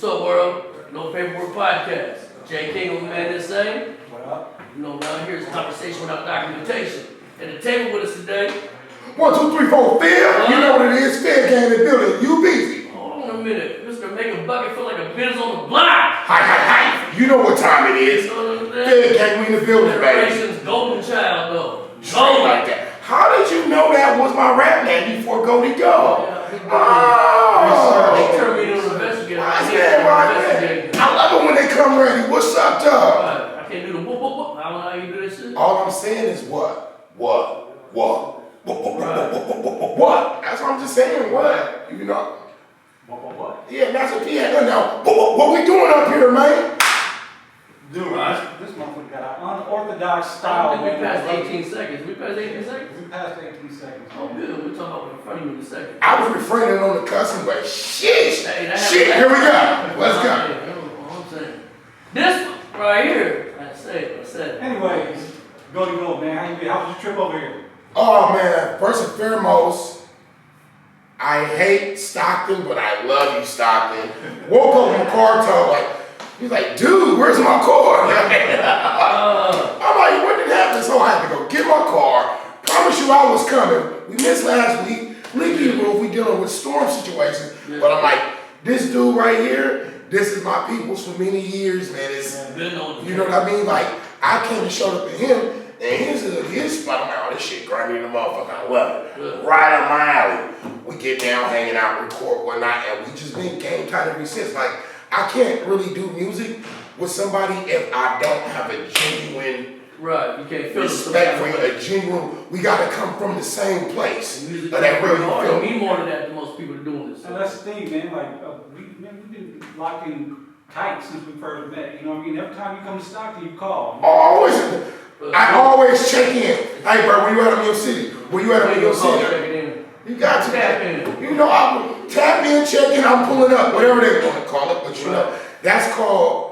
What's up, world? No Paperwork Podcast. J King Nsane. What up? You know, down here is conversation without documentation. At the table with us today. 1, 2, 3, 4, Phil. You know what it is. Fair game in the building. You busy. Hold on a minute. Mr. Make a Bucket feel like a biz on the block. Hi. You know what time it is. You know what I'm Fair saying? game, we in the building, baby. Generation's golden child, though. Straight like that. How did you know that was my rap name before Goldie Gold? They turned me into an investigator. I love it when they come ready. What's up, dog? I can't do the whoop whoop whoop. I don't know how you do this shit. All I'm saying is what? That's what I'm just saying. What? You know? What? Yeah, that's what he had. Now, what we doing up here, man? Dude, this motherfucker got an unorthodox style. I think we passed 18 seconds. We passed 18 seconds? We passed 18 seconds. Oh, good. We're talking about in front of you in a second. I was refraining on the cussing, but shit. Hey, Here we go. Let's go. You know what I'm saying? This one right here. I said it. Anyways, Goldie Gold, man. How you been? How was your trip over here? Oh, man. First and foremost, I hate Stockton, but I love you, Stockton. Woke up in car talk like, he's like, dude, where's my car? I'm like, what did happen? So I had to go get my car. Promise you I was coming. We missed last week. Leaky roof, we dealing with storm situations. Yeah. But I'm like, this dude right here, this is my people's for many years, man. It's, you know what I mean? Like, I came and showed up to him, and his spot. I'm like, oh, this shit grimy in the motherfucker. I love it. Yeah. Right up my alley. We get down, hanging out, record, whatnot, and we just been game tight ever since. Like, I can't really do music with somebody if I don't have a genuine Right, you can't feel respect for you, a genuine, we gotta come from the same place. Music But that really feel me more than that than most people are doing this. And that's the thing, man. Like, we've been locked in tight since we first met. You know what I mean? Every time you come to Stockton, you call. I always check in. Hey, bro, where you at in your city? Where you at in your city? You got to tap in. You know, I tap in, check in, I'm pulling up, whatever they want to call it. But you know, that's called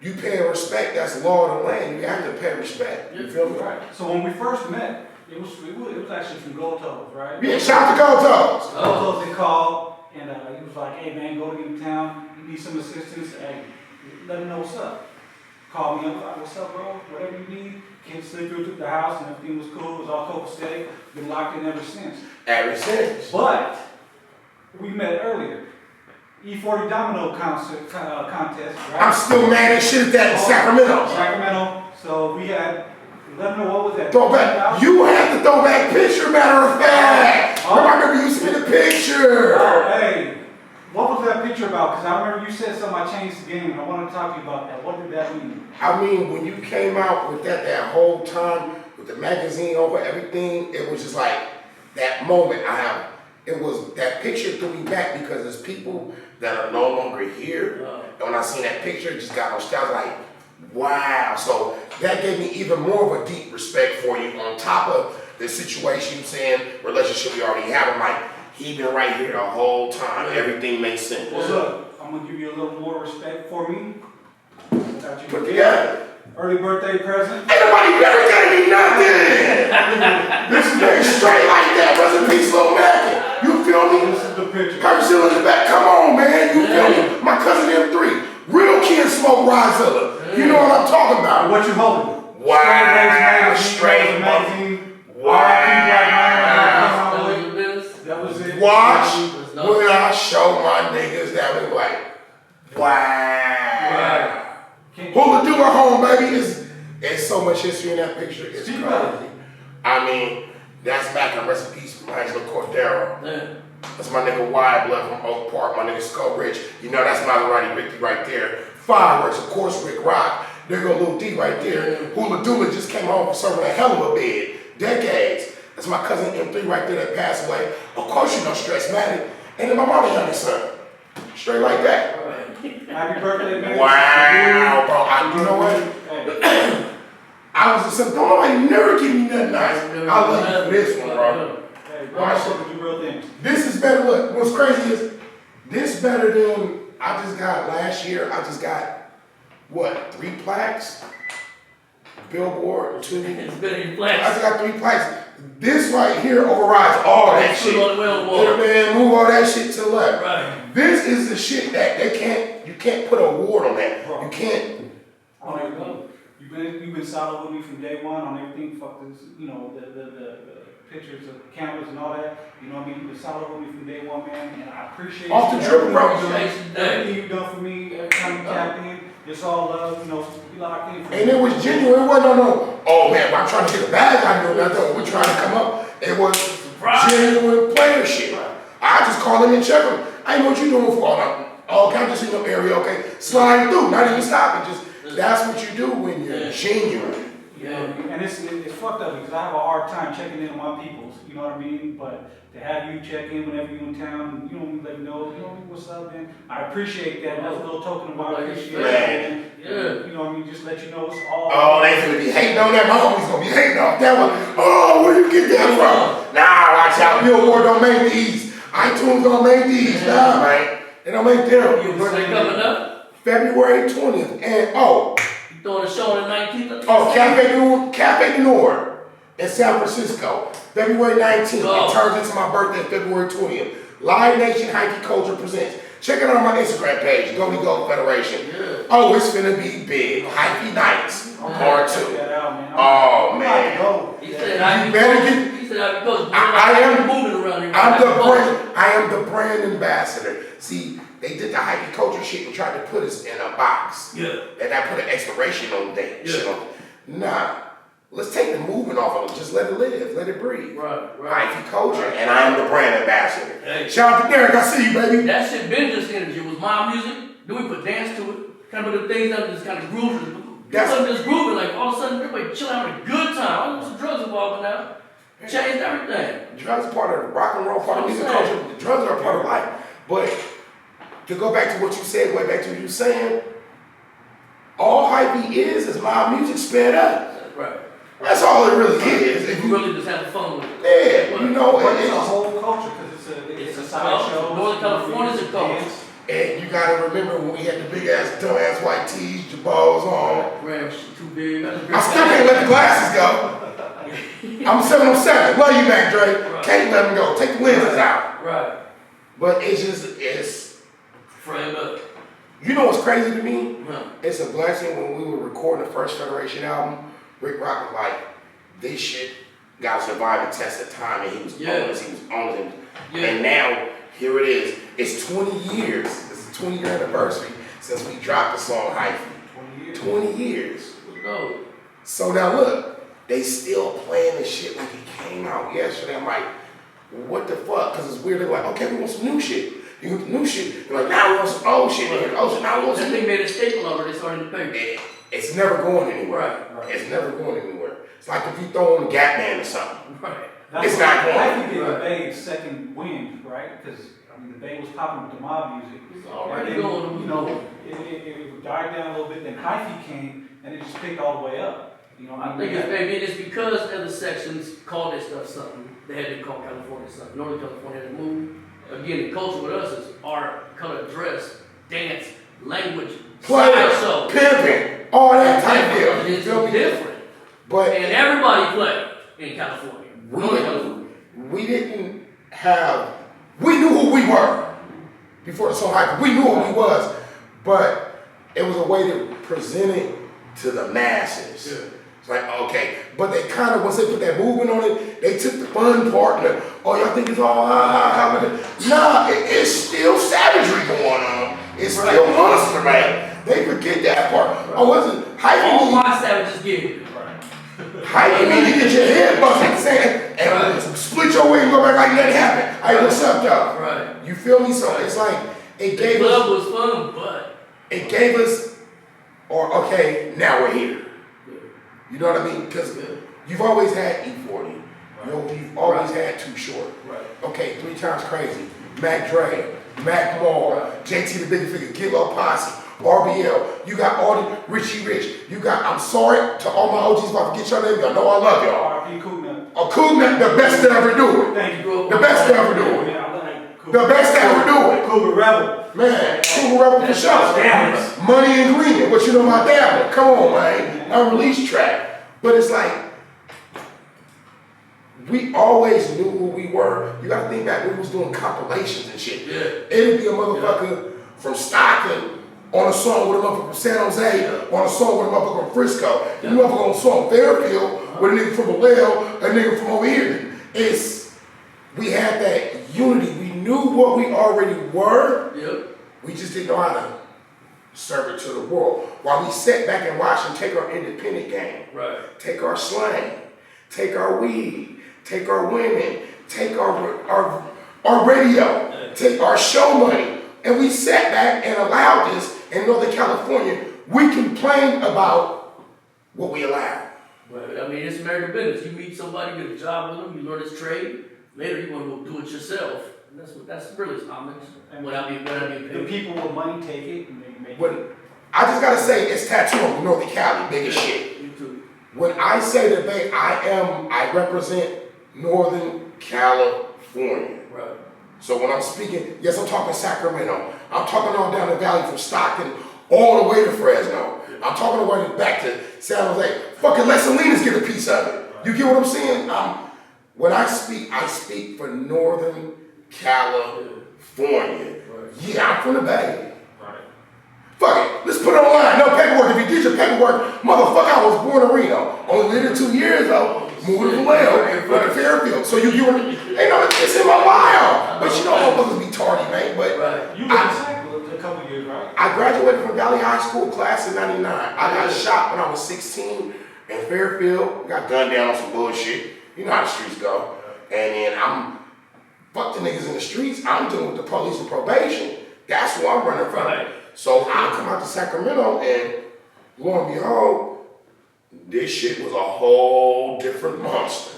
you paying respect. That's law of the land. You have to pay respect. You feel me? Right. So when we first met, it was actually from Gold Toes, right? Yeah, shout out to Gold Toes. Gold Toes, they called, and he was like, hey man, go to your town, you need some assistance, hey, let him know what's up. Call me up, like, what's up, bro? Whatever you need. Kids slid through the house, and everything was cool. It was all copacetic. Been locked in ever since. Ever since. But we met earlier. E40 Domino contest, right? I'm still mad as shit at that in Sacramento. Sacramento. So we had, let me know what was that? Throwback. You had the throwback picture, matter of fact. I remember you sent a picture. Oh, hey. What was that picture about? Because I remember you said something, I changed the game, and I want to talk to you about that. What did that mean? I mean, when you came out with that whole time, with the magazine over everything, it was just like that moment it was, that picture threw me back because there's people that are no longer here. And when I seen that picture, it just got nostalgia, like, wow. So that gave me even more of a deep respect for you on top of the situation, saying, relationship we already have. I'm like, he been right here the whole time. Everything makes sense. Well, look, I'm going to give you a little more respect for me. Put together. Early birthday present. Ain't nobody never gave me nothing. This is very straight like that. Rest in peace, Lil Mac. You feel me? This is the picture. Her still in the back. Come on, man. You feel me? My cousin M3. Real kid smoke Rizilla. You know what I'm talking about. What you holding? Wow. Straight magazine. That was it. Watch when I show my niggas that we like, wow. Hula do at home, baby. It's so much history in that picture. It's crazy. I mean, that's back in rest in peace from Angelo Cordero. Yeah. That's my nigga Wide Blood from Oak Park, my nigga Skull Rich. You know, that's Maserati Ricky right there. Fireworks, of course, Rick Rock. There go Lil D right there. Hula Dula just came home from serving a hell of a bid. Decades. That's my cousin M3 right there that passed away. Of course, you know, Stressmatic. And then my mama's youngest son. Straight like that. Happy birthday, man. Wow, bro. You know what? I was just don't nobody never give me nothing nice. I love you for this one, bro. Hey, bro, I hope you do real things. This is better. Look, what's crazy is this better than I just got last year. I just got, what, 3 plaques? Billboard, 2. It's better than I flash. just got 3 plaques. This right here overrides all that shit. All the way on the wall. Man, move all that shit to the left. Right. This is the shit that you can't put an award on that. Bro. You can't. On everything. You've been solid with me from day one on everything. Fuck this, you know, the pictures of cameras and all that. You know what I mean? You've been solid with me from day one, man. And I appreciate Off the dribble, bro. everything you've done for me. Every time you tap in, it's all love. You know, we locked in. And it was genuine. It wasn't no. Oh man, I'm trying to get a bag out of you. Nothing. We're trying to come up. It was genuine player shit. I just call him and check him. I know what you doing for. Oh, can I just see no area? Okay, slide through. Not even stopping. Just that's what you do when you're genuine. Yeah, and it's fucked up because I have a hard time checking in on my peoples, you know what I mean? But to have you check in whenever you're in town, you know, let me know, you know what's up, man. I appreciate that. That's a little token of my appreciation. Man. Yeah. You know what I mean? Just let you know it's all. Oh, they gonna be hating on that. My homie's gonna be hating on that one. Oh, where you get that from? Nah, watch out. Billboard don't make these. iTunes don't make these. Nah, man. They don't make them. Your birthday coming up? February 20th. And you throwing a show on the 19th? Oh, Cafe du Nord in San Francisco, February 19th. Oh. It turns into my birthday, February 20th. Live Nation Hyphy Culture presents. Check it out on my Instagram page, Goldie Gold Federation. Yeah. Oh, it's finna be big. Hyphy Nights, part 2. Oh, man. He said, I am moving around here. I am the brand ambassador. See, they did the hyphy culture shit and tried to put us in a box. Yeah. And I put an expiration on things. Yeah. You know? Nah. Let's take the movement off of them. Just let it live. Let it breathe. Right. Hyphy culture. And I am the brand ambassador. Hey. Shout out to Derek. I see you, baby. That shit been just energy. It was my music. Then we put dance to it. Kind of put the things that just kind of groove. People just grooving. Like all of a sudden, everybody chilling, having a good time. I know some drugs involved in that. Changed everything. Drugs are part of the rock and roll, part of music culture. The drugs are a part of life. But to go back to what you said, way back to what you were saying, all hyphy is live music sped up. Right. That's all it really is. If you really just have fun with it. Yeah, you know, it's a whole culture because it's a side show. Northern California's a culture. And you gotta remember when we had the big ass, dumb ass white tees, jabos on. Ram shit too big. I still can't let the glasses go. I'm 707. Love you, Mac Dre. Right. Can't let them go. Take the lenses out. Right. But it's frame up. You know what's crazy to me? Huh. It's a blessing when we were recording the first Federation album. Rick Rock was like, this shit got to survive the test of time, and he was on us. He was on us. And now here it is. It's 20 years. It's a 20-year anniversary since we dropped the song Hyphy. 20 years. 20 years. Let's go. So now look. They still playing this shit like it came out yesterday. I'm like, what the fuck? Because it's weird. They're like, okay, we want some new shit. You want the new shit. They're like, now we want some old shit. Oh, so now we want some new. They made a staple over. They started to pay. It's never going anywhere. Right. It's never going anywhere. It's like if you throw on the Gap Band or something. Right. It's not going. I think the Bay's second wind, right? Because I mean, the Bay was popping with the mob music. It's already going. You know, it died down a little bit. Then hyphy came, and it just picked all the way up. You know, I think it's because other sections called this stuff something. They had to call California something. Northern California had to move. Again, the culture with us is art, color, dress, dance, language, show, pimping, all that type of deal. It's different. But and everybody played in California. We didn't have. We knew who we were before the song hype. We knew who we was, but it was a way to present it to the masses. Yeah. It's like, okay, but they kind of, once they put that movement on it, they took the fun part and y'all think it's all Nah, it's still savagery going on. It's still monster, man. They forget that part. Oh, wasn't hype? All my savages get it. Hype mean you get your head busted at the same and split your wing and go back like nothing happened. Hey, what's up, though? Right. You feel me? So it's like, it gave us. The us. club was fun, but. It gave us, okay, now we're here. You know what I mean? Because you've always had E40. You've always had Too Short. Right. Okay, 3 Times Crazy. Mac Dre, Mac Moore, JT the Big Figure, Kilo Posse, RBL. You got all the Richie Rich. You got, I'm sorry to all my OGs if I forget your name. Y'all know I love y'all. R.P. Koogna. Oh, Koogna, the best to ever do it. Thank you. The best to ever do it. The best to ever do it. Cougar Rebel. Man, Cougar Rebel for sure. Money and Green. What you know about that one? Come on, man. Unreleased track. But it's like, we always knew who we were. You gotta think back when we was doing compilations and shit. Yeah. It'd be a motherfucker from Stockton on a song with a motherfucker from San Jose, on a song with a motherfucker from Frisco, you motherfucker on a song Fairfield with a nigga from Vallejo, a nigga from over here. We had that unity. We knew what we already were. Yep. We just didn't know how to serve it to the world. While we sat back and watched and take our independent game, Right. take our slang, take our weed, take our women, take our radio, take our show money, and we sat back and allowed this in Northern California. We complained about what we allowed. But I mean, it's American business. You meet somebody, get a job with them, you learn his trade. Later, you want to go do it yourself. And that's really homage. And what I mean The paid. people with money take it and they make When, it. I just gotta say, it's tattooed on Northern Cali, big as shit. You too. When I say the Bay, I represent Northern California. Right. So when I'm speaking, yes, I'm talking Sacramento. I'm talking all down the valley from Stockton all the way to Fresno. I'm talking all the way back to San Jose. Fucking let Salinas get a piece of it. You get what I'm saying? When I speak for Northern California. Yeah, I'm from the Bay. Fuck it, let's put it online. No paperwork. If you did your paperwork, motherfucker, I was born in Reno. Only lived 2 years though. Moved to Vallejo, went to Fairfield. So you ain't no, it's in my bio. But you know, motherfuckers be tardy, man. But Right. You were in Sackville a couple years, right? I graduated from Valley High School, class of '99. I got shot when I was 16 in Fairfield. Got gunned down on some bullshit. You know how the streets go. And then fuck the niggas in the streets. I'm dealing with the police and probation. That's who I'm running from. Right. So I come out to Sacramento and lo and behold, this shit was a whole different monster.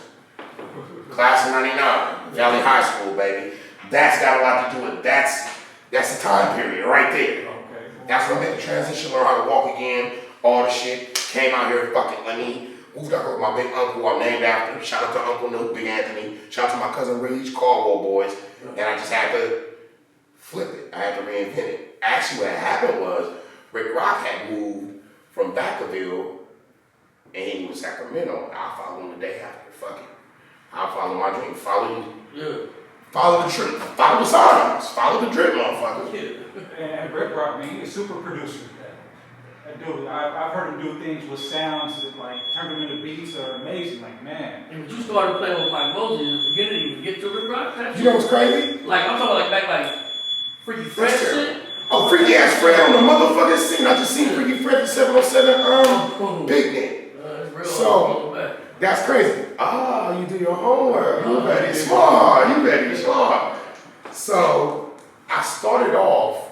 Class of '99, Valley High School, baby. That's got a lot to do with that's the time period right there. Okay. That's when I made the transition, learned how to walk again, all the shit. Came out here, fucking let me moved out here with my big uncle I'm named after. Shout out to Uncle Nuke, Big Anthony. Shout out to my cousin Reach, Caldwell boys. And I just had to flip it. I had to reinvent it. Actually, what happened was Rick Rock had moved from Vacaville and he moved to Sacramento. I followed him the day after. Fuck it. I'll follow my dream. Follow the trip. Follow the signs. Follow the drip, motherfucker. Yeah. And Rick Rock, man, he's a super producer. That dude, I've heard him do things with sounds that like turn them into beats that are amazing. Like, man. And when you started playing with Mike Mosley in the beginning, you get to Rick Rock. You know what's crazy? Like I'm talking back Freaky Fred shit. Oh, Freaky Ass Fred on the motherfucking scene. I just seen Freaky Fred at 707 Picnic. It's real. So that's crazy. You do your homework. You very smart. You very smart. So I started off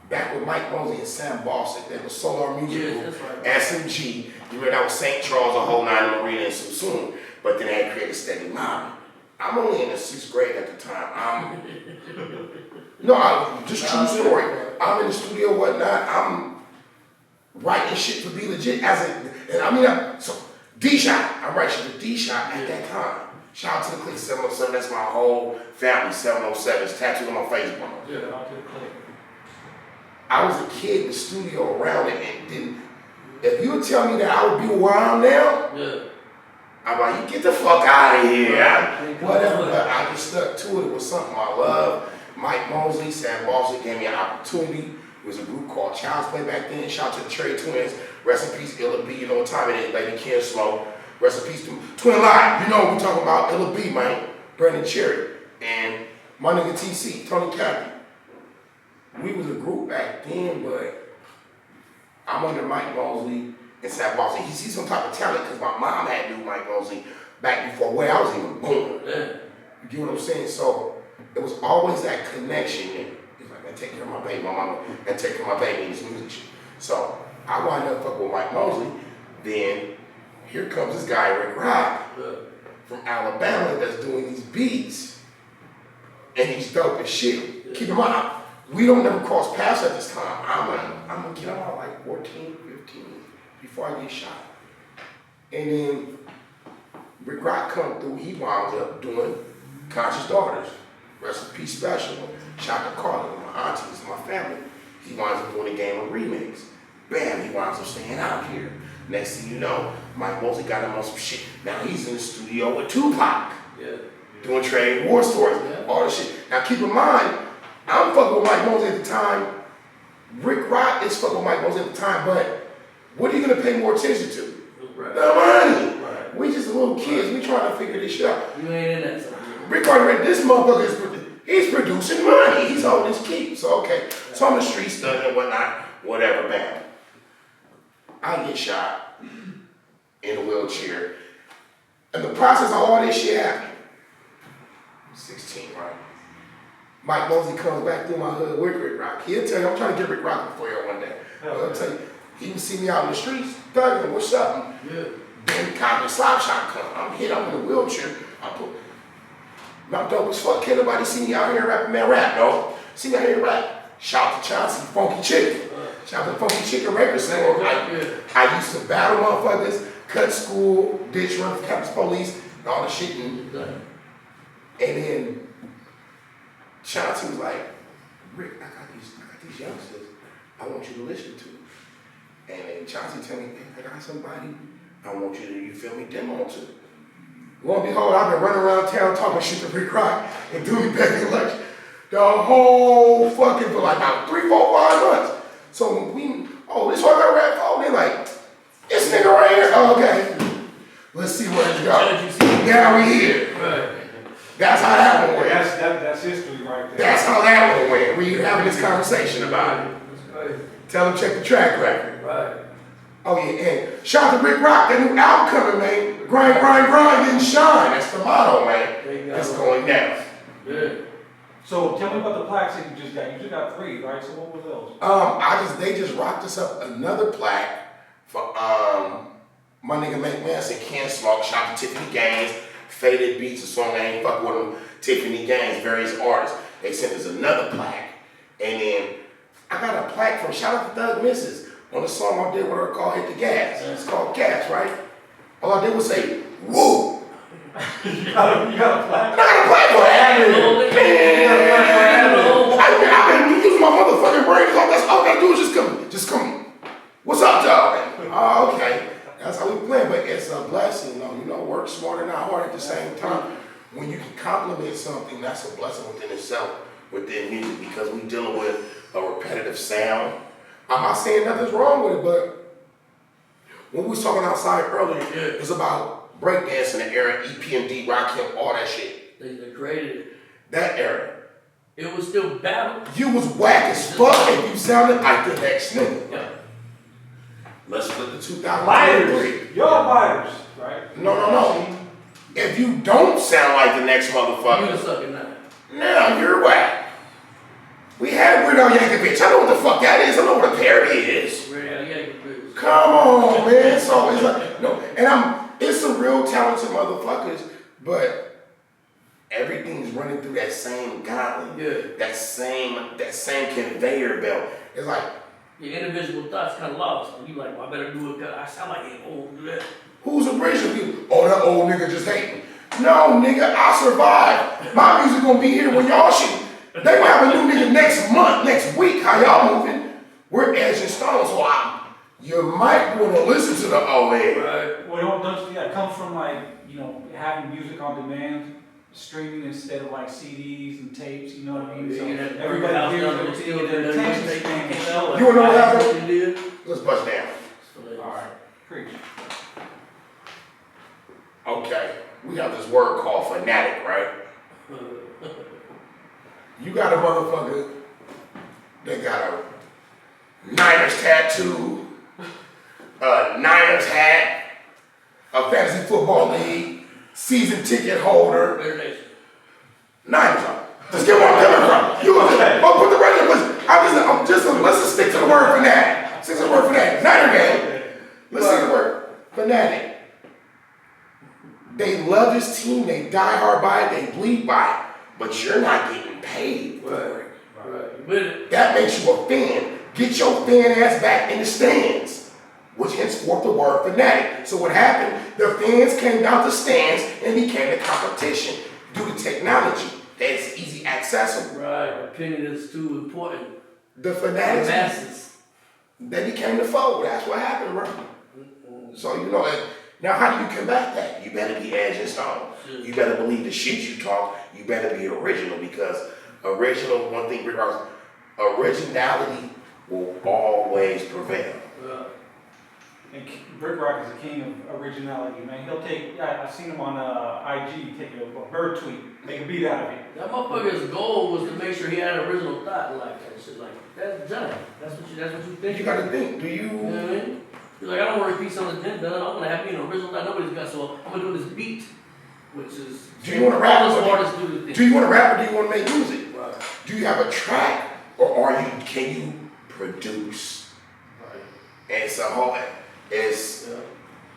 back with Mike Mosley and Sam Boston. That was Solar Music Group, SMG. You remember that was St. Charles, a whole nine Marina and soon. But then they had created Steady Mommy. I'm only in the 6th grade at the time. Just true story. I'm in the studio, whatnot. I'm writing shit for Be Legit so D-Shot. I'm writing shit for D-Shot at that time. Shout out to the Click 707. That's my whole family. 707 is tattooed on my Facebook. Yeah, out to the click. I was a kid in the studio around it and didn't. If you would tell me that I would be where I am now, I'm like, you get the fuck out of here. Whatever. But I just stuck to it. It was something I love. Mike Mosley, Sam Boston gave me an opportunity. It was a group called Child's Play back then. Shout out to the Trey Twins. Rest in peace, Illa B. You know what time it is, baby. Ken Slow. Rest in peace to Twin Live. You know what we talking about. Illa B, man. Brandon Cherry. And my nigga TC, Tony Cappy. We was a group back then, but I'm under Mike Mosley and Sam Boston. He sees some type of talent because my mom had knew Mike Mosley back before where I was even born. You get what I'm saying? So it was always that connection. And he's like, I take care of my baby, my mama, and take care of my baby in this music shit. So I wind up fucking with Mike Mosley. Then here comes this guy, Rick Rock, from Alabama that's doing these beats. And he's dope as shit. Keep in mind, we don't never cross paths at this time. I'm a kid, I'm about like 14, 15, before I get shot. And then Rick Rock come through, he winds up doing Conscious Daughters. Rest in peace special. Shout out to Carla, my aunties, and my family. He winds up doing a game of remix. Bam, he winds up staying out here. Next thing you know, Mike Mosley got him on some shit. Now he's in the studio with Tupac. Doing trade war stories, all this shit. Now keep in mind, I'm fucking with Mike Mosley at the time. Rick Rock is fucking with Mike Moses at the time, but what are you gonna pay more attention to? Right. The money. Right. We just little kids. We trying to figure this shit out. You ain't in that. Rick Rock, this motherfucker he's producing money. He's holding his keep. So okay. So I'm the street stud and whatnot. Whatever, bam. I get shot in a wheelchair. And the process of all this shit happened. 16, right? Mike Mosley comes back through my hood with Rick Rock. He'll tell you, I'm trying to get Rick Rock before you one day. I'll tell you, he can see me out in the streets, thugging, what's up? Yeah. Then cop and slap shot come. I'm hit, I'm in a wheelchair. I'm dope as fuck. Can't nobody see me out here rapping, man, rap, no. See me out here rap. Shout out to Chauncey, Funky Chicken. Shout out to Funky Chicken record store. I used to battle motherfuckers, cut school, ditch run for campus police, and all the shit. And then Chauncey was like, Rick, I got these youngsters I want you to listen to. And then Chauncey tell me, hey, I got somebody I want you to, you feel me, demo to. Lo and behold, I've been running around town talking shit to Rick Rock and doing begging lunch the whole fucking, for like about 3, 4, 5 months. So when we, this one got rap, they're like, this nigga right here, okay. Let's see where it's going. Now we here. Right. That's how that one went. That's history right there. That's how that one went. We having this conversation about it. Tell them check the track record. Right. Oh yeah, and shout out to Rick Rock, that new album coming, man. Grind, grind, grind, and shine. That's the motto, man. It's going down. Yeah. So tell me about the plaques that you just got. You just got 3, right? So what were those? They just rocked us up another plaque for my nigga McMahon Ken Smoke. Shout out to Tiffany Gaines, Faded Beats, a song I ain't fuck with them. Tiffany Gaines, various artists. They sent us another plaque, and then I got a plaque from shout out to Thug Misses on the song I did with her called Hit the Gas. It's called Gas, right? All I did was say, woo! you got a plaque? I got a plaque for that. I've been using my motherfucking brain. All I gotta do is just come. What's up, dog? Oh, okay. That's how we play, but it's a blessing, though. You know, work smarter, not hard at the same time. When you can compliment something, that's a blessing within itself, within music, because we dealing with a repetitive sound. I'm not saying nothing's wrong with it, but when we was talking outside earlier, it's about breakdance in the era, EPMD, Rakim, all that shit. They created it. That era. It was still battle. You was whack as fuck if you sounded like the next nigga. Yeah. Let's flip to 2023. Biters. Y'all biters, right? No. If you don't sound like the next motherfucker, You a sucker now. now you're whack. We had Weird Al Yankovic. I know what the fuck that is. I know what a parody is. Come on, man. So it's like, no, and it's some real talented motherfuckers, but everything's running through that same gauntlet. Yeah. That same conveyor belt. It's like, Your individual thoughts kind of lost. And you like, well, I better do it because I sound like him. Oh, do that. who's original people? Oh, that old nigga just hating. No, nigga, I survived. My music gonna be here when y'all shit. They gonna have a new nigga next month, next week. How y'all moving? We're Edge and Stone, so you might want to listen to the OA. Right. Well, don't you that comes from like, having music on demand, streaming instead of like CDs and tapes, you know what I mean? So everybody hears it, their attention span. You wanna know what happened? Let's bust down. Alright, preach. Okay, we got this word called fanatic, right? You got a motherfucker that got a Niners tattoo, a Niners hat, a fantasy football league, season ticket holder. Niners on. Just get where I'm coming from. You put the right in. Let's just stick to the word fanatic. Stick to the word fanatic. Niner game. Let's stick to the word fanatic. They love this team. They die hard by it. They bleed by it. But you're not getting paid for it. Right. That makes you a fan. Get your fan ass back in the stands, which henceforth the word fanatic. So what happened? The fans came down the stands and became the competition due to technology. That's easy accessible. Right. Opinion is too important. The fanatics, The masses. they became the foe. That's what happened, bro. So now how do you combat that? You better be Edge and Stone. You better believe the shit you talk. You better be original, because original, one thing, regardless, originality will always prevail. And Brick Rock is the king of originality, man. He'll take, I seen him on IG take a bird tweet, make a beat out of it. That motherfucker's goal was to make sure he had an original thought like that shit. Like, that's Johnny. That's what you think. You gotta think, do you? You know what I mean? You're like, I don't want to repeat something that's been done. I want to have me an original thought nobody's got, so I'm going to do this beat, which is... Do you want to rap? All those artists do the thing. Do you want to rap or do you want to make music? Right. Do you have a track or can you produce? Right. And it's a whole, it's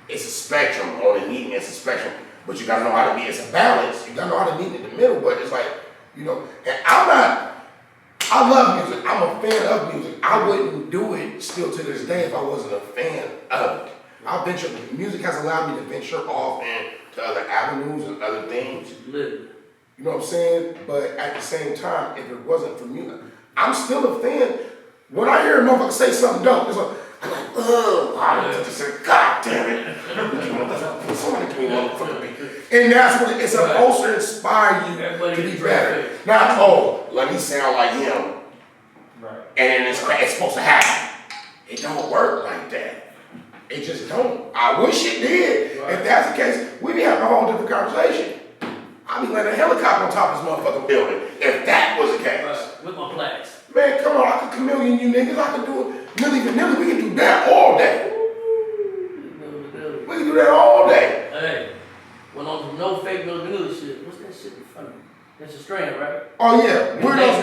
a spectrum on the meeting, it's a spectrum, but you gotta know how to be, it's a balance, you gotta know how to meet in the middle, but it's like, you know, and I love music, I'm a fan of music. I wouldn't do it still to this day if I wasn't a fan of it. Music has allowed me to venture off into other avenues and other things. Live. You know what I'm saying? But at the same time, if it wasn't for music, I'm still a fan. When I hear a motherfucker say something dope, it's like, I'm like, oh, I don't say, God damn it. Somebody give me motherfucking beat. And that's what it's supposed to inspire you to be better. Not, oh, let me sound like him. Right. And then it's supposed to happen. It don't work like that. It just don't. I wish it did. Right. If that's the case, we'd be having a whole different conversation. I'd be landing a helicopter on top of this motherfucking building if that was the case. Right. With my plaques. Man, come on, I can chameleon you niggas. I can do it. Nilly vanilly, we can do that all day. We can do that all day. Hey, went on some no fake no vanilla shit. What's that shit in front of me? That's a strand, right? Oh yeah, weirdos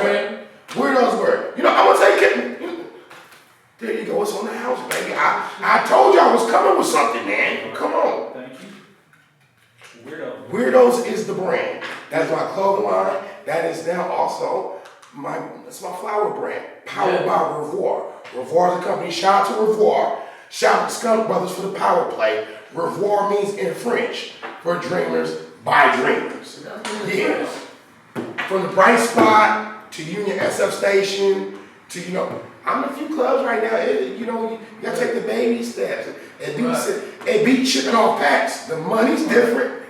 were. You know, I'm gonna tell you, there you go, it's on the house, baby. I told you I was coming with something, man. Come on. Thank you. Weirdos is the brand. That's my clothing line. That is now also it's my flower brand, powered by Revoir. Revoir is a company. Shout out to Revoir. Shout out to Skunk Brothers for the power play. Revoir means in French for dreamers by dreamers. Yes. From the Bright Spot to Union SF Station to, you know, I'm in a few clubs right now. You know, you gotta take the baby steps. It beats shipping off packs. The money's different.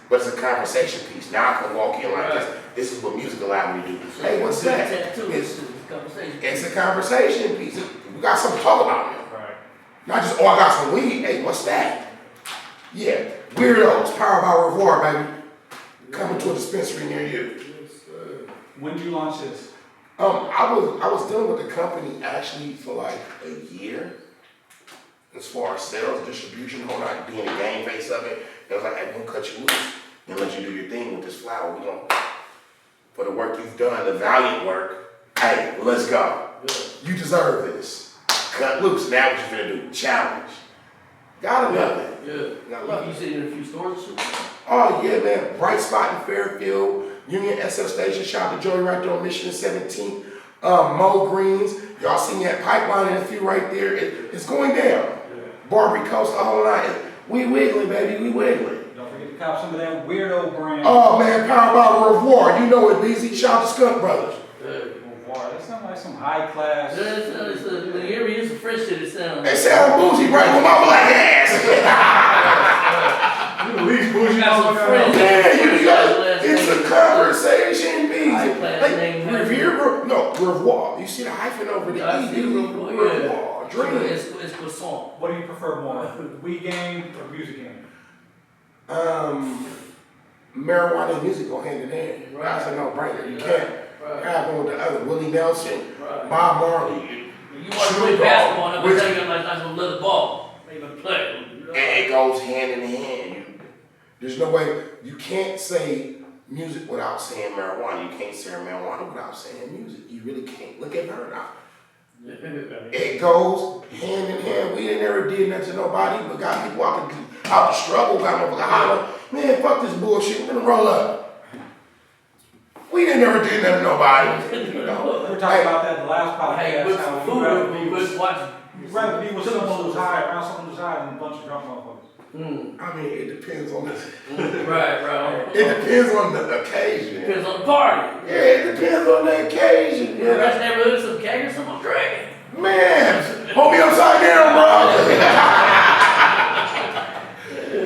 But it's a conversation piece. Now I can walk in like this. This is what music allowed me to do. Hey, what's that? It's a conversation piece. We got something to talk about now. Right. Not just, oh, I got some weed. Hey, what's that? Yeah, Weirdos, powered by Revoir, baby. Coming to a dispensary near you. When did you launch this? I was dealing with the company actually for like a year. As far as sales, distribution, whole lot, being the game face of it. It was like, hey, we're gonna cut you loose and let you do your thing with this flower. We gonna, for the work you've done, the valiant work, hey, let's go. Yeah. You deserve this. Cut loose. Now what you finna do? Challenge. Gotta love it. Yeah. Gotta love it. You said in a few stores or something? Oh yeah, man. Bright Spot in Fairfield, Union SF Station. Shout out to Joey right there on Mission 17th. Mo Greens. Y'all seen that pipeline in a few right there. It's going down. Yeah. Barbary Coast, the whole night. We wiggling, baby. We wiggling. Don't forget to cop some of that weirdo brand. Oh man, powered by Revoir. You know it, BZ. Shout out to Skunk Brothers. Revoir. That sounds like some high class. When you ever use the French shit, it sounds. They sound bougie, right? With my black ass. You at least bougie. Got some friends. It's a conversation, BZ. Like Revoir. You see the hyphen over the E. Revoir. Dream. It's croissant. What do you prefer more, the weed game or music game? Marijuana and music go hand in hand. Right. That's a no-brainer. You can't have one with the other. Willie Nelson, Bob Marley. You want to play basketball, I'm going to tell you like that's a little ball. Maybe play. And it goes hand in hand. There's no way, you can't say music without saying marijuana. You can't say marijuana without saying music. You really can't. Look at her now. It goes hand in hand. We ain't never did nothing to nobody, but got people out the struggle, got motherfucker holler, man, fuck this bullshit, we're gonna roll up. We ain't never did nothing to nobody. You know? We were talking about that in the last podcast. Hey, with some food, you'd rather be with someone who's high, around someone who's high than a bunch of drunk motherfuckers. I mean, it depends on this. Right. It depends on the occasion. Depends on the party. Yeah, it depends on the occasion. Yeah, that's never some keg or some dragon. Man, hold me upside down, bro.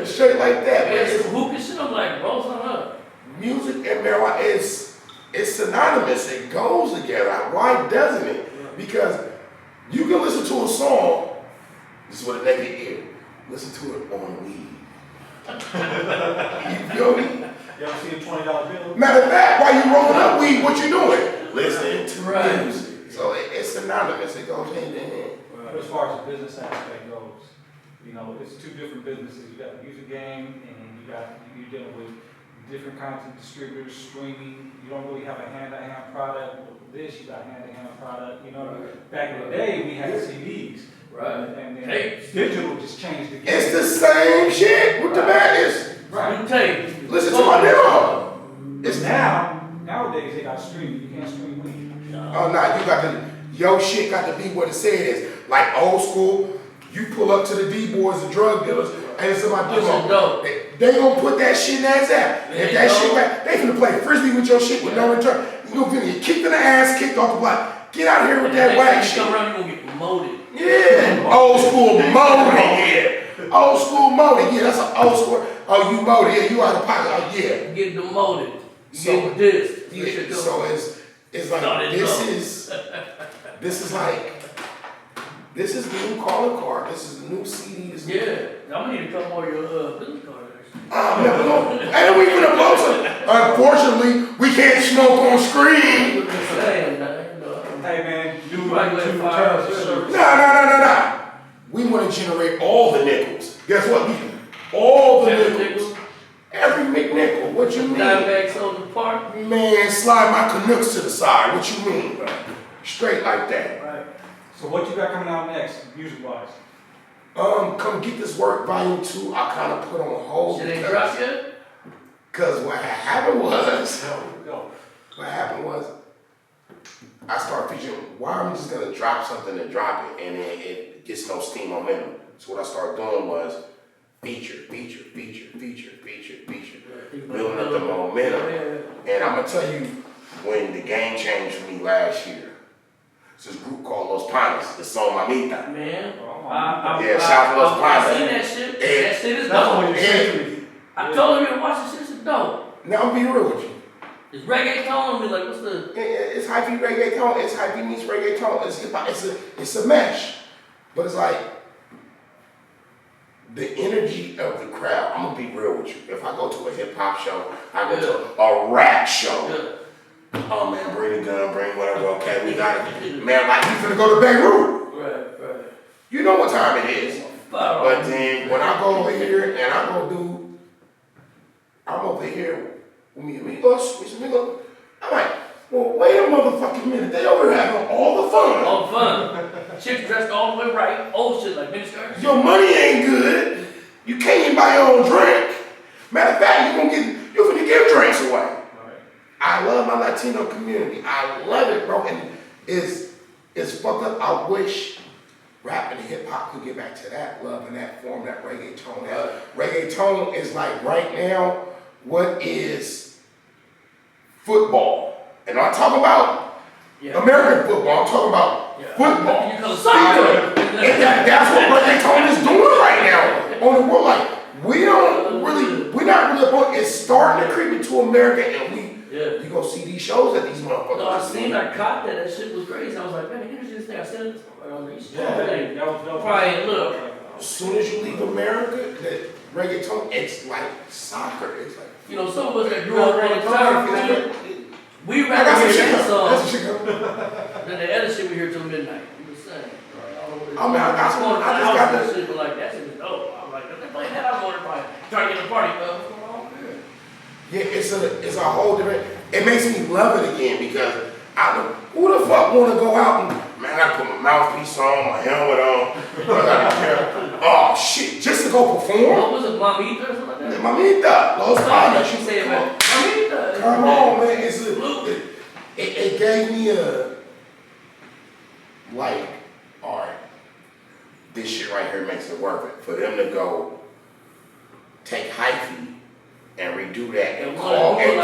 Straight like that. Yeah, some hookah shit, I'm like, roll something up. Music and marijuana it's synonymous. It goes together. Why doesn't it? Because you can listen to a song, this is what a naked ear, listen to it on weed. You feel me? You ever see a $20 bill? Matter of fact, while you rolling up weed, what you doing? Listening to music. So it's synonymous, it goes hand in hand. But as far as the business aspect goes, you know, it's two different businesses. You got the music game, and you're dealing with different kinds of distributors, streaming. You don't really have a hand-to-hand product. With this, you got hand-to-hand product. You know, back in the day, we had CDs. Right. And then digital just changed the game. It's the same shit with the madness. Right. New tape. Listen to my demo. It's nowadays they got streaming. You can't stream weed. Oh, nah, you got to, your shit got to be what it said is. Like old school, you pull up to the D-boys, the drug dealers, and it's in my demo. They gonna put that shit in that zap. If that shit back, they finna play frisbee with your shit with no return. You gonna get kicked in the ass, kicked off the block. Get out of here with that whack shit. Come around, you gonna get promoted. Yeah, old school molding, yeah. Old school molding, yeah, that's an old school. Oh, you molded, yeah, you out of pocket, oh yeah. Get demoted. So, Get this. yeah, so it's like, this is the new calling card, this is the new CD. Yeah, I'm gonna need a couple more of your business cards. And we finna blow some. Unfortunately, we can't smoke on screen. Hey man, do Right, like 2 fire, returns of service. Nah. We want to generate all the nickels. Guess what? All the nickels. Every McNickel. What you mean? 9 bags on the park. Man, slide my Canucks to the side. What you mean? Straight like that. Right. So what you got coming out next, music-wise? Come Get This Work Volume 2. I kind of put on hold. Shit ain't dropped yet? Because what happened was, I started featuring, why am I just going to drop something and drop it, and then it gets no steam momentum. So what I started doing was feature. Building up the momentum. And I'm going to tell you, when the game changed for me last year, it's this group called Los Panas, the song Mamita. Man. Shout out to Los Panas. I seen that shit. That shit is dope. I told him to watch this shit, it's dope. Now I'm being real with you. It's reggaeton, be like, what's the... It's hyphy reggaeton, it's hyphy meets reggaeton, it's hip hop, it's a mesh. But it's like, the energy of the crowd, I'm gonna be real with you. If I go to a hip hop show, I go to a rap show. Oh man, bring the gun, bring whatever, okay, we got it. Man, like you finna go to Beirut. Right. You know what time it is. Fire. But then when I go over here and I'm over here with me, I'm like, well, wait a motherfucking minute. They over here having all the fun. All the fun. Chicks dressed all the way right. Old shit like miniskirts. Your money ain't good. You can't even buy your own drink. Matter of fact, you're gonna give drinks away. Right. I love my Latino community. I love it, bro. And it's fucked up. I wish rap and hip hop could get back to that love and that form, that reggaeton. Reggaeton is like right now, what is football? And I'm talking about American football. I'm talking about football. You call it cypher. That's what reggaeton is doing right now on the world. Like we're not really about. It's starting to creep into America, and you go see these shows at these motherfuckers. No, I caught that. That shit was crazy. I was like, man, here's this thing. I said it. That was probably look. As soon as you leave America, that reggaeton, it's like soccer. It's like some of us that grew up on the tower, we rather hear that song than the other shit we hear till midnight. I'm just saying. I just got that shit, but like that shit is dope. I'm like, if they play that, I'm going to probably try to get a party, what's going on here? Yeah, it's a whole different. It makes me love it again because I don't. Who the fuck want to go out and man? I gotta put my mouthpiece on, my helmet on. Oh shit, just to go perform. What was it, Mamita or something like that? Mamita, Los Panas. You say it, man. Mamita. Come on, man. It gave me a like, all right, this shit right here makes it worth it for them to go take hyphy and redo that and call me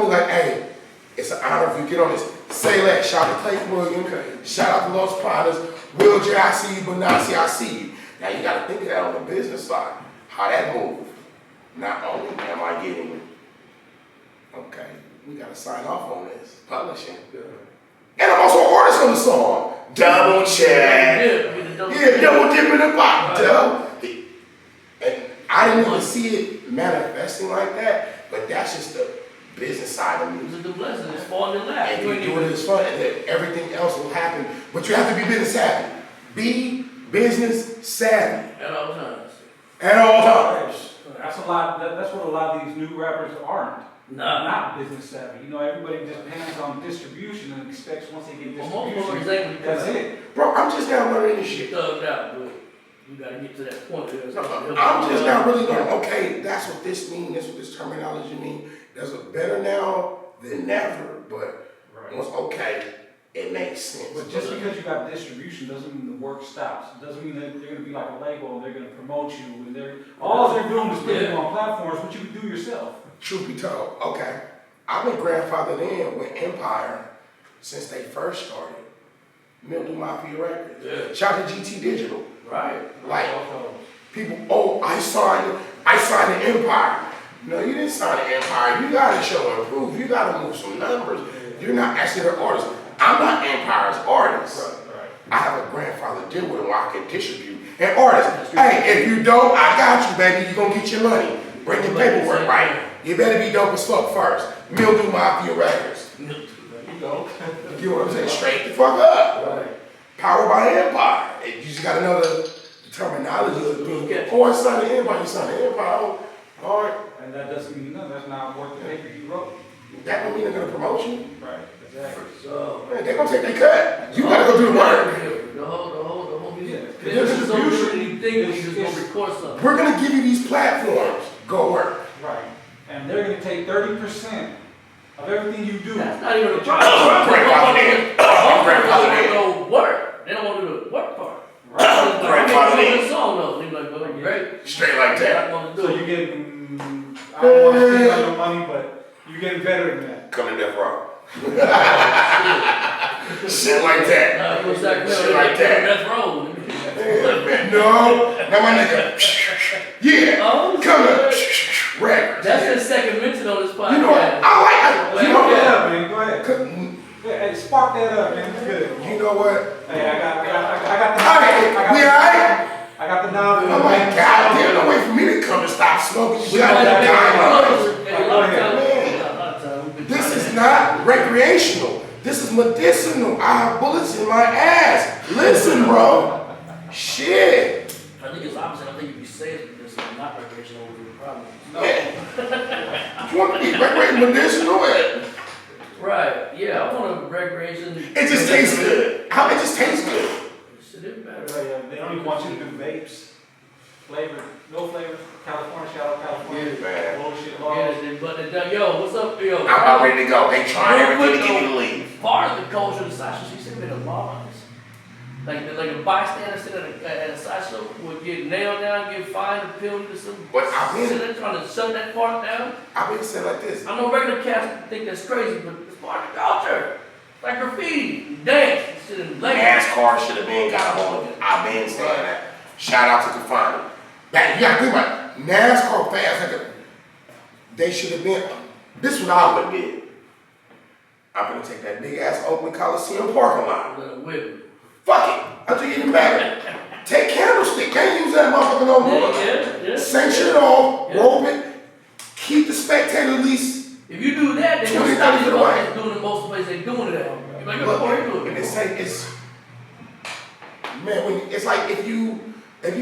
like, hey, it's an honor if you get on this. Say that. Shout out to Clayton Williams. Shout out to Los Panas. Will J, I see you, but Nasi, I see you. Now you got to think of that on the business side. How that move. Not only am I getting, okay, we got to sign off on this publishing. And I'm also an artist on the song? Double check. Yeah, double dip in the pot. And I didn't really see it manifesting like that, but that's just the business side of music. It's a blessing. It's falling in lap. And you do it as fun, and then everything else will happen. But you have to be business savvy. Be business savvy. At all times. At all times. That's a lot. That's what a lot of these new rappers aren't. Nah. Not business savvy. You know, everybody just depends on distribution and expects once they get distribution, Exactly. that's it. Bro, I'm just now learning this shit. Thugged out, but you gotta get to that point. I'm just now really learning, okay, that's what this means, that's what this terminology means. There's a better now than never, but once okay, it makes sense. But just because you got distribution doesn't mean the work stops. It doesn't mean that they're gonna be like a label and they're gonna promote you and all they're doing is putting you on platforms, which you can do yourself. Truth be told, okay, I've been grandfathered in with Empire since they first started. Mildew Mafia Records. Yeah. Shout out to GT Digital. Right. Like, people, oh, I signed the Empire. No, you didn't sign the Empire. You gotta show and prove. You gotta move some numbers. You're not actually their artist. I'm not Empire's artist. Right. I have a grandfather deal with him where I can distribute. And artists, hey, if you don't, I got you, baby. You gonna get your money. Bring your paperwork right. You better be dope as fuck first. Mildew Mafia Records. There you go. You know what I'm saying? Straight the fuck up. Right. Powered by Empire. You just gotta know the terminology of the thing. Oh, I signed the Empire. You signed the Empire. All right. And that doesn't mean nothing. That's not worth the paper you wrote. That don't mean they're gonna promote you. Right. Exactly. So, Man, they're gonna take their cut. You gotta go do the work. The whole music. Yeah. This is so good you think you just gonna record something. We're gonna give you these platforms. Go work. Right. And they're going to take 30% of everything you do. That's not even a Grandfather in. Grandfather in. They don't want to work. They don't want to do the work part. Grandfather Grandfather in. in. Song though. They be like, well, great. Straight like that. I want to So do you it. get, I don't want to spend your money, but you're getting better than that. Come to death row. Shit like that. What's that? Shit like that. That's wrong. No. Now my nigga. Yeah. Oh, Come shit. to records. That's the second mention on this podcast. You know what? I like. You know Spark that what? up, man. Go ahead. Yeah, hey, spark that up, man. It's good. You know what? Hey, I got the Alright, we alright? I got the knob. I'm like, God damn, no way for me to come and stop smoking. You got that guidelines. This is not recreational. This is medicinal. I have bullets in my ass. Listen, bro. Shit. I think it's opposite. I think if you say it, it's not recreational, it would be a problem. Yeah. You want to be recreational medicinal? Right. Yeah, I want a recreation. It just tastes good. How it just tastes good. Shit is better. They don't even want you to do vapes. Flavor, no flavor. California, shout out California. Yeah, man. Bullshit Yeah, laws. but yo, what's up, yo? I'm about ready to go. They trying everything to get me to leave. Part of the culture of the sideshow, she said the laws. Like a bystander sitting at a sideshow would get nailed down, get fined, a penalty, or something. But I've been- They're trying to shut that part down. I've been saying like this. I know regular cats think that's crazy, but it's part of the culture. Like graffiti, dance, shit in Lakers. NASCAR should have been got a hold of it. I've been saying that. Shout out to Confinement. That, you gotta think about it. NASCAR fans, they should have been. This is what I would have did. I'm gonna take that big ass Oakland Coliseum parking lot. Let it whip. Fuck it. I'll do even better. Take candlestick. Can't use that motherfucker no more. Yeah. Sanction it all. Yeah. Rope it. Keep the spectator at least. If you do that, then 20, you stop 30 the feet away. motherfuckers doing the most places they doing it at. You're like, Look, what are you doing? and they say it's, man, when it's like if you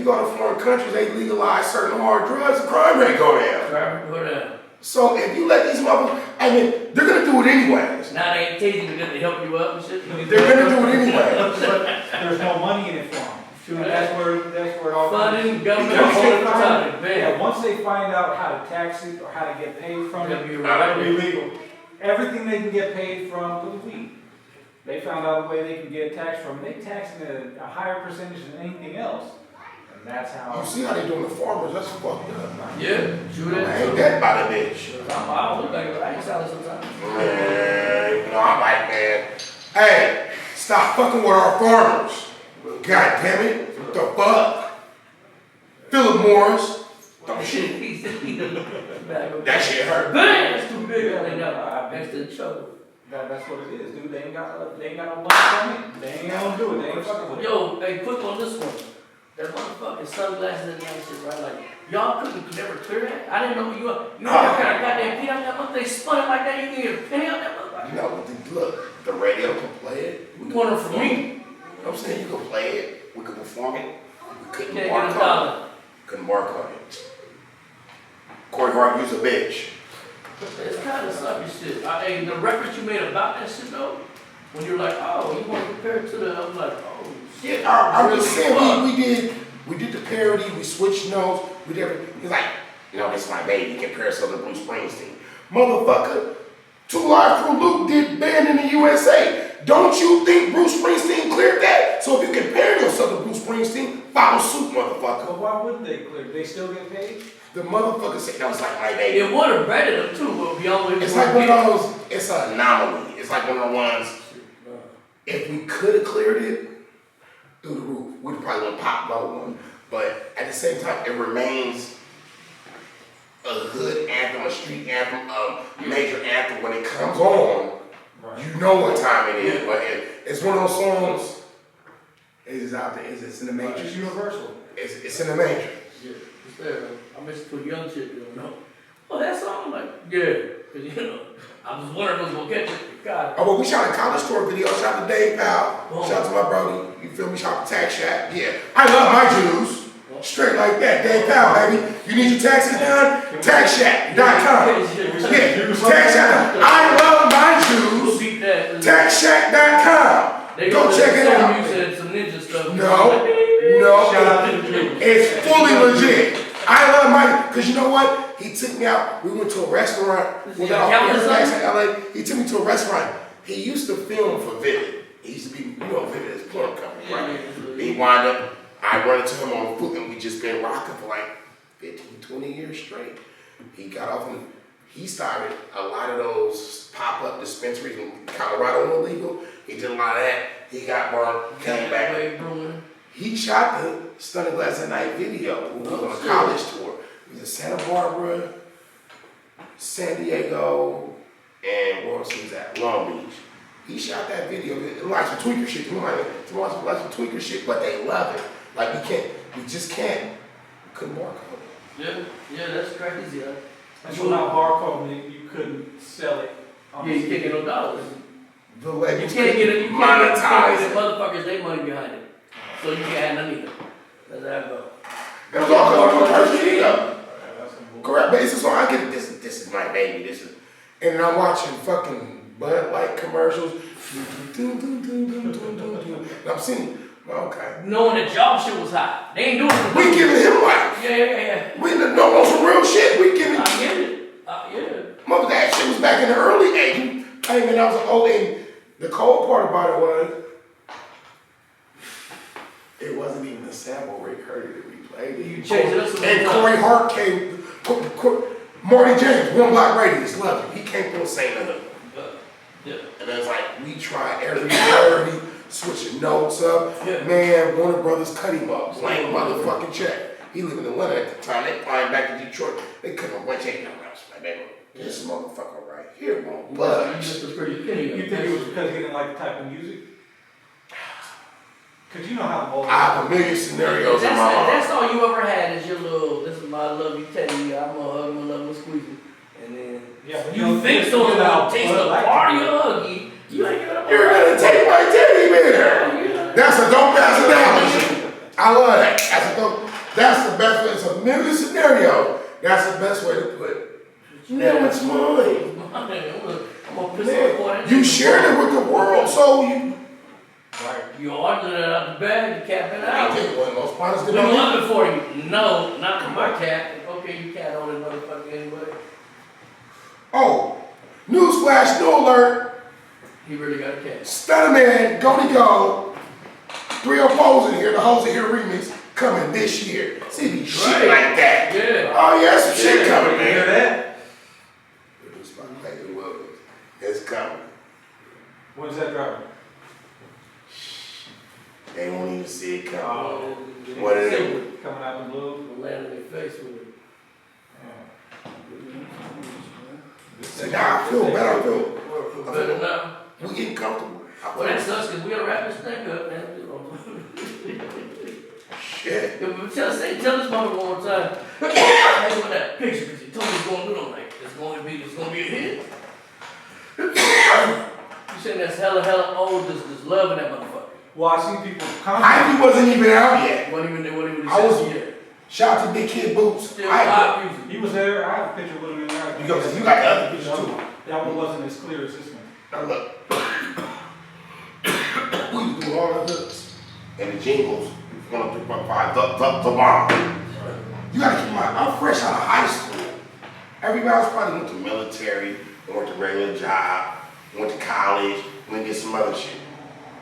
go to foreign countries, they legalize certain hard drugs, the crime rate go down. Driver, go down. So if you let these motherfuckers, I mean, they're gonna do it anyways. Now they ain't tasing because they help you up and shit. They're gonna do it anyway. But there's no money in it for them. That's where it all Funding, government, Once they hold it find- time, Yeah, man. once they find out how to tax it or how to get paid from It'll it, be it'll right. be legal. Everything they can get paid from the weed. They found out a way they can get taxed from. They tax it a higher percentage than anything else. And that's how. You see how they doing the farmers? That's fucked up. Yeah, shoot I it. ain't that by the bitch. I don't look like it, but I ain't solid sometimes. Man, you know, I'm like, man, hey, stop fucking with our farmers. God damn it. What the fuck? Philip Morris. Dumb shit. That shit hurt. Bam! That's too big. I think that next to the choke. That's what it is, dude. They ain't got no money from it. They ain't gonna do it. They ain't fucking with it. Yo, hey, quick on this one. That motherfucking sunglasses and that shit, right? Like, y'all couldn't never clear that? I didn't know who you are. You never got a goddamn pin out that motherfucker. They spun it like that. You can get a penny out that motherfucker. You know, look, the radio can play it. We want it for me. You know what I'm saying? You can play it. We can perform it. We couldn't Can't mark get a on dollar. it. Couldn't mark on it. Corey Hart used a bitch. It's kind of sucky shit. Hey, the records you made about that shit though, when you're like, oh, you want to compare it to the, I was like, oh shit. I'm just saying, we did the parody, we switched notes, we did everything. He's like, you know, this is my baby, compare yourself to Bruce Springsteen. Motherfucker, 2 Live Crew Luke did Band in the USA. Don't you think Bruce Springsteen cleared that? So if you compare yourself to Bruce Springsteen, follow suit, motherfucker. But why wouldn't they clear? They still get paid? The motherfucker said that was like my baby. It would have rated them too, but beyond It's like one of those, it's an anomaly. It's like one of the ones, if we could have cleared it through the roof, we'd probably want to pop low one. But at the same time, it remains a hood anthem, a street anthem, a major anthem. When it comes on, you know what time it is. But it's one of those songs, it's out there, it's in the major. It's universal. It's in the major. Yeah, it's there. I mentioned to a young chick, you know. Oh, that song? I'm like, yeah. Cause you know, I was wondering who's gonna catch it. God. Oh, well, we shot a college tour video. Shout out to Dave Powell. Shout out to my brody. You feel me? Shout out to Tax Shack. Yeah. I love my Jews. Straight like that. Dave Powell, baby. You need your taxes done? TaxShack.com. Yeah. Tax Shack. I love my Jews. TaxShack.com. Go check it out. You said some ninja stuff. No. It's fully legit. I love my, because you know what? He took me out. We went to a restaurant. We got off in LA. He took me to a restaurant. He used to film for Vivid. He used to be, you know, Vivid is a porn company, right? He wound up, I run into him on foot, and we just been rocking for like 15, 20 years straight. He got off and he started a lot of those pop-up dispensaries in Colorado illegal. He did a lot of that. He got burned, came back. He shot the Stunning Glass at Night video. We was on a college tour. He was in Santa Barbara, San Diego, and where else he was at? Long Beach. He shot that video. It like some tweaker shit. You might like some tweaker shit, but they love it. Like we just can't. We couldn't barcode it. Yeah, that's crazy. And so now barcode, you couldn't sell it. Yeah, you can't get no dollars. The way You can't get it. You can't get motherfuckers their money behind it. So you can't have none either. That's how it goes. That's all because of the correct basis. So I get this is my baby. This is, and then I'm watching fucking Bud Light commercials. And I'm seeing, okay. Knowing that y'all shit was hot. They ain't doing it. We giving him life. Yeah. We know on some real shit. We giving. I get it. Yeah. Mother, that shit was back in the early 80s. I mean, I was old. And the cold part about it was, it wasn't even a sample. Rick heard it and replayed it. You changed it up some and Corey Hart came. Marty James, One Block Radius, love it. He came through saying the hook. Yeah. And it's like, we try every parody, switching notes up. Yeah. Man, Warner Brothers cut him up. Blank motherfucking check. He lived in Atlanta at the time. They flying back to Detroit. They couldn't wait to no else. Like, man, this motherfucker right here won't budge. You just a pretty penny. You think it was because he didn't like the type of music? Because you know how old I have a million scenarios in my mind. That's all you ever had is your little, this is my love you Teddy, I'm gonna hug him, I love him, squeeze him. And then you think someone's gonna taste the party of huggy, you ain't gonna. You're gonna take my teddy bear. That's a dope ass analogy. I love that. That's the best way. It's a million scenario. That's the best way to put it. Now it's mine. I'm gonna piss on it. You shared it with the world, so you. Right. You ordered it out the bag, you capping it out. One of those partners We love it for you. No, not for my cat. Okay, you can't own it, motherfucker, anyway. Oh, newsflash, new alert. He really got a cat. Stunner Man, Goldie Gold, 304's in here, the Hoes in Here remix coming this year. See, be shit like that. Yeah. Oh, yeah, some shit coming, man. You hear that? It's coming. When's that dropping? They won't even see it coming. Oh, What is it? Coming out the blue. We'll land in their face with it. See, now I feel better. I feel Better now. We getting comfortable. Well, that sucks, cause we gotta wrap this thing up, man. Shit. Yeah, but tell this mother one more time. Hey, with that picture, cause you told me it's going to do them like, it's gonna be a hit. You saying that's hella old, just loving that motherfucker. Well, I see people Ivy wasn't even out yet. What even I was- yet. Shout out to Big Kid Boots. Still pop music. He was there. I have a picture with him in there. Because you got the other picture too. That one wasn't as clear as this one. Now look. We was doing all the hooks and the jingles. 103.5, the bomb. You gotta keep in mind, I'm fresh out of high school. Everybody else probably went to military, went to regular job, went to college, went to get some other shit.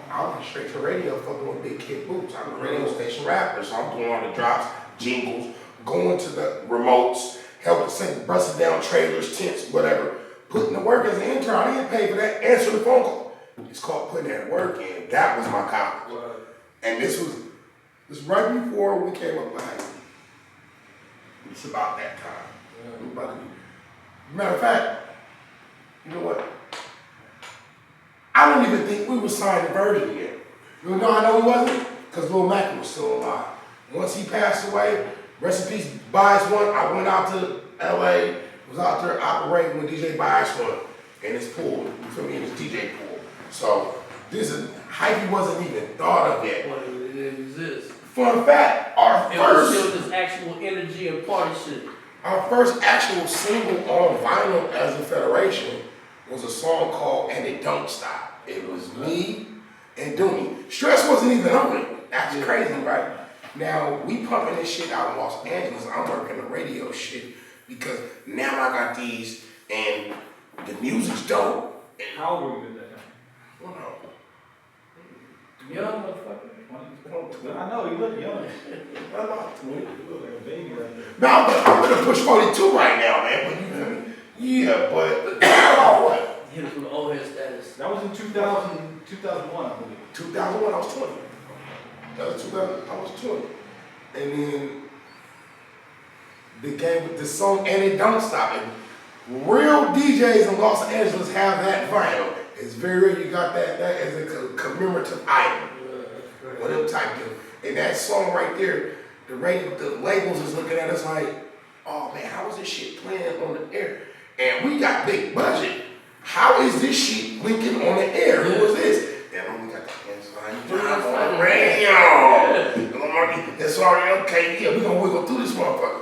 I went straight to radio fucking with Big Kid Boots. I'm a radio station rapper, so I'm doing all the drops, jingles, going to the remotes, helping sing, busting down trailers, tents, whatever. Putting the work as an intern, I didn't get paid for that. Answer the phone call. It's called putting that work in. That was my college. And this was right before we came up with high school. It's about that time. We about to be. Matter of fact, you know what? I don't even think we were signed to Virgin yet. You know I know he wasn't? Because Lil Mac was still alive. Once he passed away, rest in peace, Bias One, I went out to LA, was out there operating with DJ Bias One in his pool. You feel me? In his DJ pool. So this is, Hypey wasn't even thought of yet. Well, it exists. Fun fact, our It was first, still this actual energy and party shit. our first actual single on vinyl as a federation was a song called And It Don't Stop. It was me and Doomy. Stress wasn't even on it. That's crazy, right? Now, we pumping this shit out in Los Angeles. I'm working the radio shit because now I got these and the music's dope. And, How old were you at that time? well, no. Young motherfucker. I know, you look young. I'm not 20. You look like a baby right there. Now, I'm gonna push 42 right now, man. But you feel me? Yeah, but about what? Hit us with the old head status. That was in 2001, I believe. 2001, I was 20. That was 2000, I was 20. And then the game with the song And It Don't Stop. And real DJs in Los Angeles have that vinyl. It's very rare you got that as a commemorative item. One of them type deal. And that song right there, the labels is looking at us like, oh man, how is this shit playing on the air? And we got big budget. How is this shit linking on the air? Who is this? And we got the inside on the radio. It's already okay. Yeah, we're gonna wiggle through this motherfucker.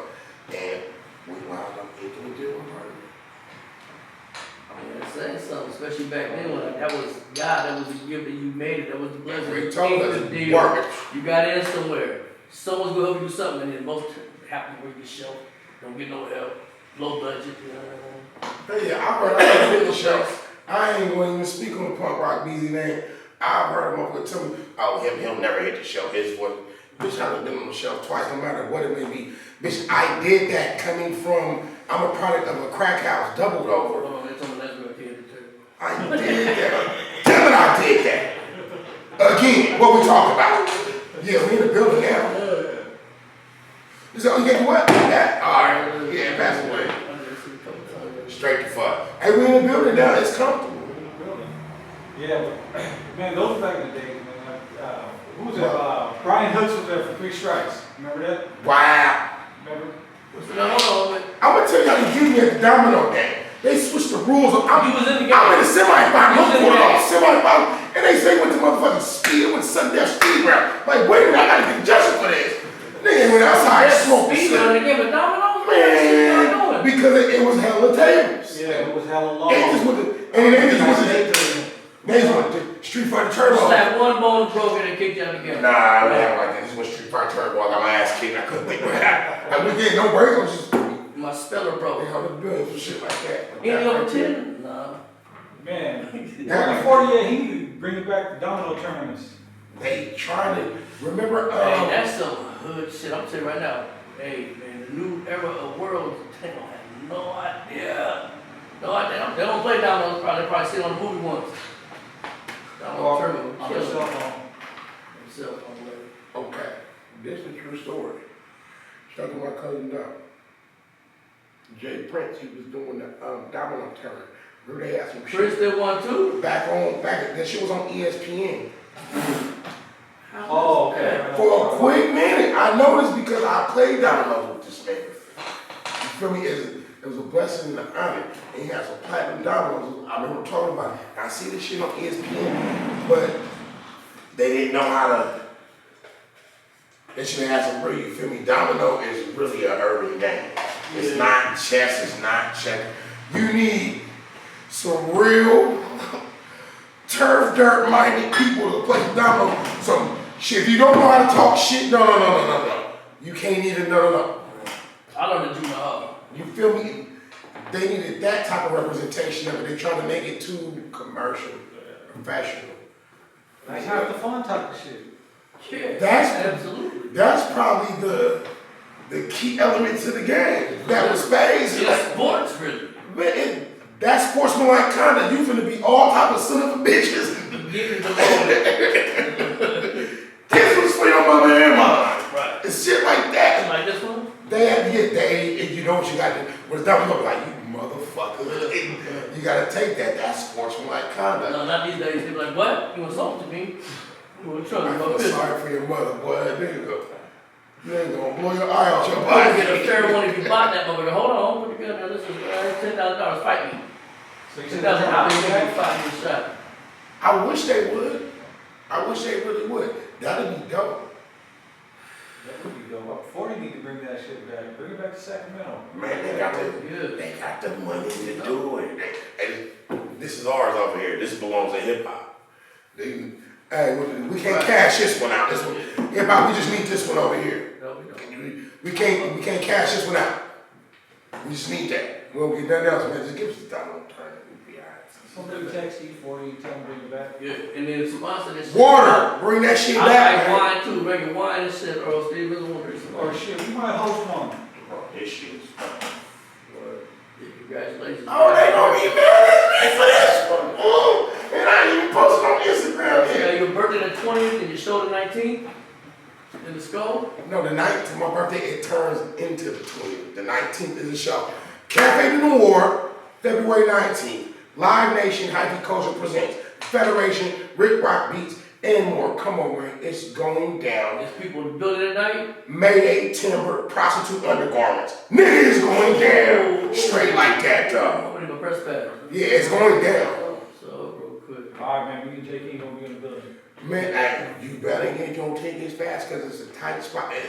And we wound up into a deal with her. Yeah, saying something, especially back then when that was God, that was the gift that you made it, that was the blessing. Rick You told came us to the to deal. work it. You got in somewhere. Someone's gonna help you do something, and then most happen where you get show. Don't get no help. Low budget, you know what I mean? But yeah, I heard the show. I ain't going to even speak on the punk rock BZ name. I've heard him up with tell me, oh, he'll never hit the show. His voice. Bitch, I've been on the show twice, no matter what it may be. Bitch, I did that coming from, I'm a product of a crack house doubled over. Hold on, that's on the last real kid too. I did that. Damn it, I did that. Again, what we talking about? Yeah, we in the building now. So, you get what? That? Alright. Yeah, pass away. Straight to fuck. Hey, we in the building now. It's comfortable. Yeah, but, man, those were back in the days, man. Who was that? Brian Hooks was there for 3 strikes. Remember that? Wow. Remember? No, I'm gonna tell you how they give me at the domino game. They switched the rules up. he was in the game. I'm in the semi-final. He was in the game. Semi-final. And they say went to motherfucking speed with sudden death speed round. Like, wait a minute, I gotta get adjusted for this. Nigga went outside smoking Speed shit. on the game of dominoes, Man, because it was hella tables. Yeah, it was hella long. They just went to, and they just went to Street Fighter Turbo. Slap one bone broken and kicked you out the game. Nah, I didn't have like that. This was Street Fighter Turbo. I got my ass kicked. I couldn't think what happened. Like, we getting no breaks. I was just, My speller broke. they held the bills and shit like that. Any over 10? Nah. Man, before he would bring it back to domino tournaments. They trying to, remember, Hey, that's some hood shit. I'm telling you right now. Hey, man, the new era of worlds, they don't have no idea. No idea. They don't play dominoes. They probably sit on the movie once. Domino Turbo. On their cell phone. Cell phone, whatever. okay, this is a true story. Shout out to my cousin Doc. Jay Prince, he was doing the domino turn. Remember they had some Chris shit did one too. that shit was on ESPN. Oh, okay. For a quick minute, I noticed because I played dominoes with this man. You feel me? It was a blessing and an honor. And he has some platinum dominoes. I remember talking about it. I see this shit on ESPN, but they didn't know how to. They should have had some real, you feel me? Domino is really an urban game. It's not chess, it's not checkers. You need some real turf dirt minded people to play domino. Some shit. If you don't know how to talk shit, no. You can't even, no. I learned to do my You feel me? They needed that type of representation of it. They tried to make it too commercial, professional. That's half the fun type of shit. Yeah, absolutely. That's probably the key element to the game. That was spades. It's sports, really. Man, that sportsmanlike conduct, you finna be all type of son of a bitches. Give it the moment. This was for your mother and mine. Right. It's shit like that. Like this one? They had to get and you know what you got to do. When it's done, you like, you motherfucker. You gotta take that. That's sportsmanlike conduct. No, not these days. They're like, what? You insulted me? You want to I feel go sorry for your mother, boy. There you go. You ain't gonna blow your eye out your You body. get a fair one if you bought that motherfucker. Hold on, put it good now. This is $10,000. Fight me. So you $10,000. said You get 5 years shot. I wish they would. I wish they really would. That'd be dope. that would be dope. Before you need to bring that shit back, bring it back to Sacramento. Man, they got the money to do it. And this is ours over here. This belongs to hip hop. Hey, we can't cash this one out. This one, hip hop. We just need this one over here. No, we don't. We can't cash this one out. We just need that. We won't get nothing else, man. Just give us the time on turn. We'll be alright. Somebody text you before you tell them to bring it back. Yeah, and then sponsor this shit. Water. Bring that shit I back, like man. wine too. Making wine and shit. Earl Stevens want to drink some Or shit, we might host one. This shit is fun. Congratulations. Oh, they gonna be mad at me for this one. And I ain't even posted on Instagram Yeah, yet. your birthday the 20th and your show the 19th in the skull. No, the 19th, my birthday, it turns into the 20th. The 19th is the show. Cafe de Noir, February 19th. Live Nation, Hyphy Culture presents Federation, Rick Rock Beats, and more. Come on, man. It's going down. There's people in the building tonight. Mayday Timber, Prostitute Undergarments. Nigga, it's going down. Straight like that, I'm gonna go press pass. Yeah, it's going down. So, real quick. Alright, man, me and J King gonna be in the building. Man, you better get your tickets fast because it's a tight spot. Man,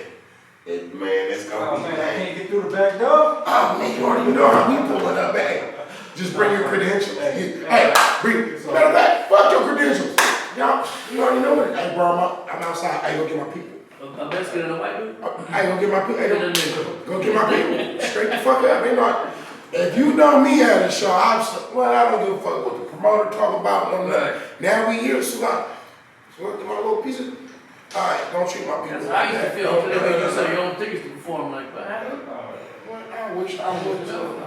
it's gonna Oh be man, I bad. can't get through the back door. Oh man, you already know how we pull it up, man. Just bring your credentials. Hey, bring. Matter of fact, fuck your credentials. Y'all, you already know it. Hey, bro, I'm outside. Hey, go get my people. I best get in a white dude. Hey, go get my people. Hey, go get my people. Straight the fuck up. Ain't not. If you know me at a show, I don't give a fuck what the promoter talk about. No, nothing. Now we here, so I get my little piece of. All right, don't treat my people. That's how I used to feel until they made you sell your own tickets to perform. Like, what happened? I wish I would too.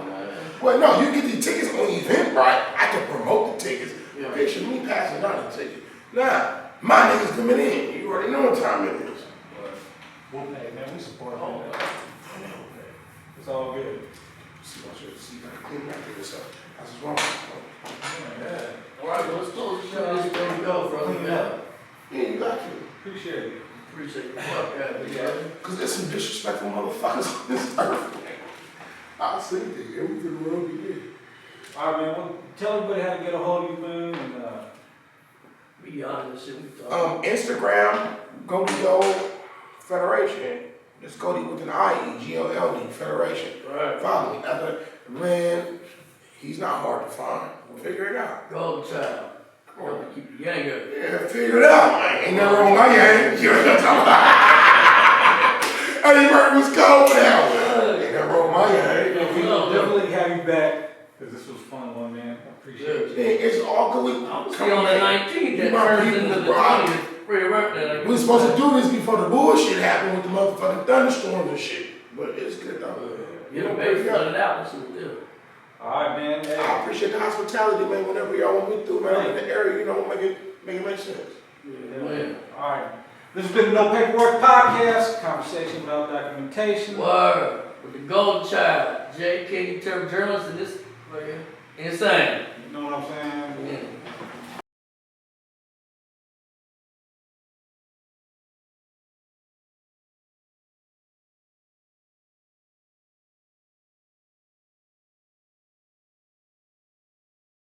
Well, no, you get the tickets on Eventbrite. I can promote the tickets. Yeah. Picture me passing out the ticket. Nah, my niggas coming in. You already know what time it is. Well, hey man, we support Oh, all that. It's all good. See, I clean my tickets up. That's what's wrong. Yeah, all right, well, let's close the show. This is where we go, brother. Clean it up. Yeah, you got to. Appreciate it. Appreciate it. Fuck yeah. Because there's some disrespectful motherfuckers on this earth. I'll see it. Everything will be there. All right, man. Well, tell everybody how to get a hold of you, man. And We on this shit. We talking. Instagram, Goldie Gold Federation. Just Goldie with an I-E, G-O-L-D, Federation. Right. Follow me. Man, he's not hard to find. Figure it out. Gold child. Come on. Keep the gang up. Yeah, figure it out, man. Ain't nothing wrong with my gang. You know what I'm talking about? Eddie Murphy was cold now. Ain't nothing wrong with my gang. we'll definitely have you back because this was fun, one man. I appreciate Yeah, it. it's all good. I'm still on the 19th. That My turns people, into the bro. 20th. Free birthday. We were supposed to do this before the bullshit happened with the motherfucking thunderstorms and shit. But it's good though. Get a baby, let it out. Let's see what we do. All right, man. Hey. I appreciate the hospitality, man. Whenever y'all want me through, man, in the area, you know, make it make sense. Yeah, man. All right. This has been the No Paperwork Podcast. Conversation without documentation. Word. With the golden child, J King Nsane journalist, and this Nsane. You know what I'm saying?